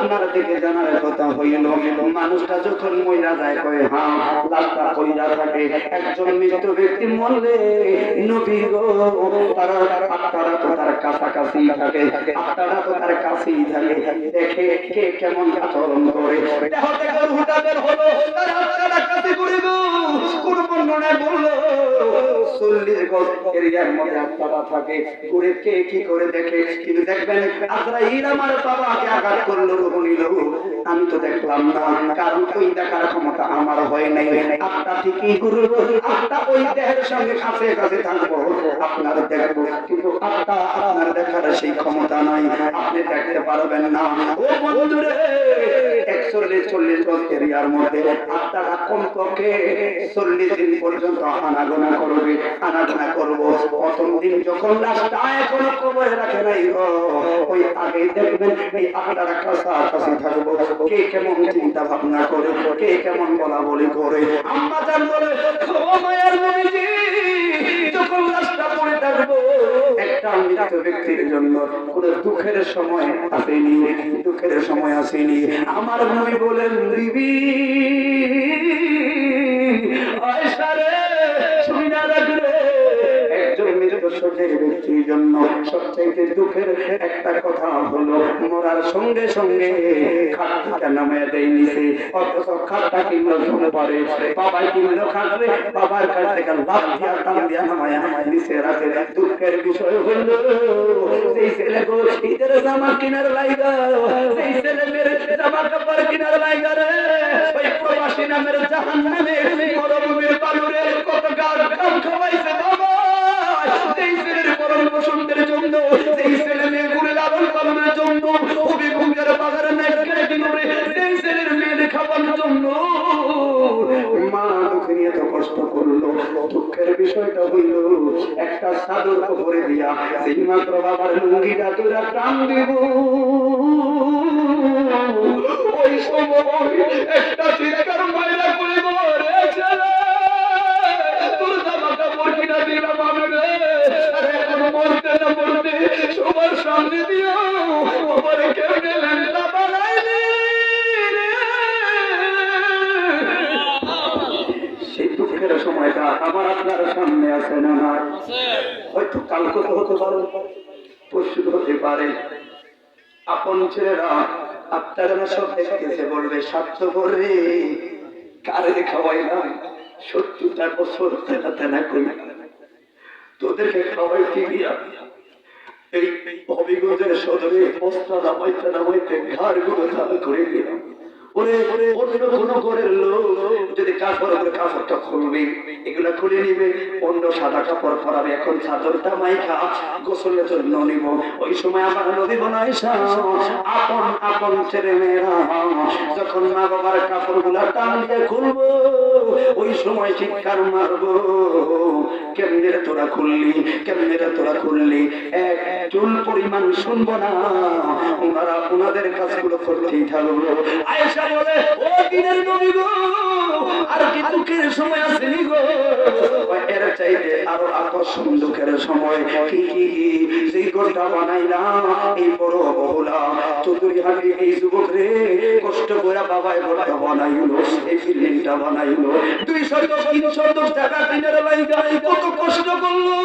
আপনার থেকে জানার কথা হইল মানুষটা যখন মইরা যায় কয় হ্যাঁ লাশটা কইরা থাকে একজন মৃত ব্যক্তি মরলে নবী গো তারা আত্মারা তো তার কাছাকাছি থাকে আত্মারা তো তার কাছেই থাকে দেখে কে কেমন আচরণ করে দেহ থেকে রুহটা বের হলো তার আত্মারা কাছে করে গো কোন বর্ণনায় বললো 40 গজ এরিয়ার মধ্যে আত্মারা থাকে করে কে কি করে দেখে কিন্তু দেখবেন আজরাইল আমার বাবাকে আঘাত করলো রূহ নিল আমি তো দেখলাম না কারণ ওই দেখার ক্ষমতা আমার হয় নাই আত্মা ঠিকই করব আত্মা ওই দেহের সঙ্গে কাছে কাছে থাকবো আপনার দেখবো কিন্তু আত্মা আপনার দেখার সেই ক্ষমতা নাই আপনি দেখতে পারবেন না ও বন্ধুরে 41-40 গজ এরিয়ার মধ্যে আত্মারা কমপক্ষে 40 দিন পর্যন্ত আনাগোনা করবে আনাগোনা করবো প্রথম দিন যখন লাশটা এখনো কবরে রাখে নাই ওই আগে দেখবেন এই আত্মারা কাছাকাছি থাকবো কে কেমন চিন্তা ভাবনা করে কে কেমন বলা বলি করে আম্মা জান বলে ও মায়ের নবীজি যখন লাশটা পড়ে থাকবো একটা মৃত ব্যক্তির জন্য কোনো দুঃখের সময় আসেনি দুঃখের সময় আসেনি আমার নবী বলেন বিবি আয়েশা রে শুনি না রাখলে একজন মৃত শোকের ব্যক্তির জন্য সবচেয়ে দুঃখের একটা কথা হলো মরার সঙ্গে সঙ্গে খাটটা নামায় দেয় নিচে অথচ খাটটা কিনলো ধরে পারে বাবাই কিনলো খাটলে বাবার কাছ থেকে লাভ দিয়া টান দিয়া নামায় নিচে রাখে দুঃখের বিষয় হলো সেই ছেলে গো ঈদের জামা কিনার লাইগা সেই ছেলে মেয়ের জামা কাপড় কিনার লাইগা রে ওই প্রবাসী নামের জাহান্নামে মরুভূমির বালুরে কত গাছ কাম খাওয়াইছে বাবা সেই ছেলের পরম পছন্দের জন্য সেই ছেলে মেয়েগুলো লালন পালনের জন্য হবিগঞ্জের বাজারে নাইকেল কিনে সেই ছেলের মেয়েদের খাওয়ানোর জন্য মা দুঃখ নিয়ে তো কষ্ট করলো দুঃখের বিষয়টা হইল একটা চাদর উপরে দিয়া সেই মাত্র বাবার লুঙ্গিটা তোরা টান দিব ওই সময় একটা চিৎকার মাইরা করে বলে ছেলে তোর জামা কাপড় কিনা দিলাম আমি রে আরে এখন মরতে না মরতে সবার সামনে দিও ওপরে কেমনে ল্যাংটা বানাইলি সেই দুঃখের সময়টা আমার আপনার সামনে আছে না না হয়তো কালকে তো হতে পারে পরশু হতে পারে আপন ছেলেরা আপনারা সব দেখতেছে বলবে স্বার্থপর রে কারে খাওয়াইলাম 70টা বছর তেনা তেনা করি তোদেরকে খাওয়াইতে গিয়া এই হবিগঞ্জের সদরে বস্তা নামাইতে নামাইতে ঘাড় গুলো ধাল করে দিলাম ওরে অন্য কোন ঘরের লোক যদি কাপড়টা খুলবে এগুলা খুলে নিবে অন্য সাদা কাপড় পরাবে এখন চাদরটা মাইখা গোসলের জন্য নিব ওই সময় আমার নদী বনাইসা আপন ছেলে মেয়েরা যখন মা বাবার কাপড় গুলা টান দিয়ে খুলবো ওই সময় চিৎকার মারবো কেমনে তোরা খুললি এক চুল পরিমাণ শুনবো না ওনারা ওনাদের কাজগুলো করতেই থাকবো আয়েশা বলে ও দিনের নবী গো আর কি দুঃখের সময় আসেনি গো এর চাইতে আরো আকর্ষণ দুঃখের সময় কি সেই গোটা বানাইলাম এই বড় বহুলা চৌধুরী হাঁটি এই যুবক রে কষ্ট করে বাবাই গোটা বানাইলো এই ফিল্ডিংটা বানাইলো 200-300 টাকা কিনার লাইগা কত কষ্ট করলো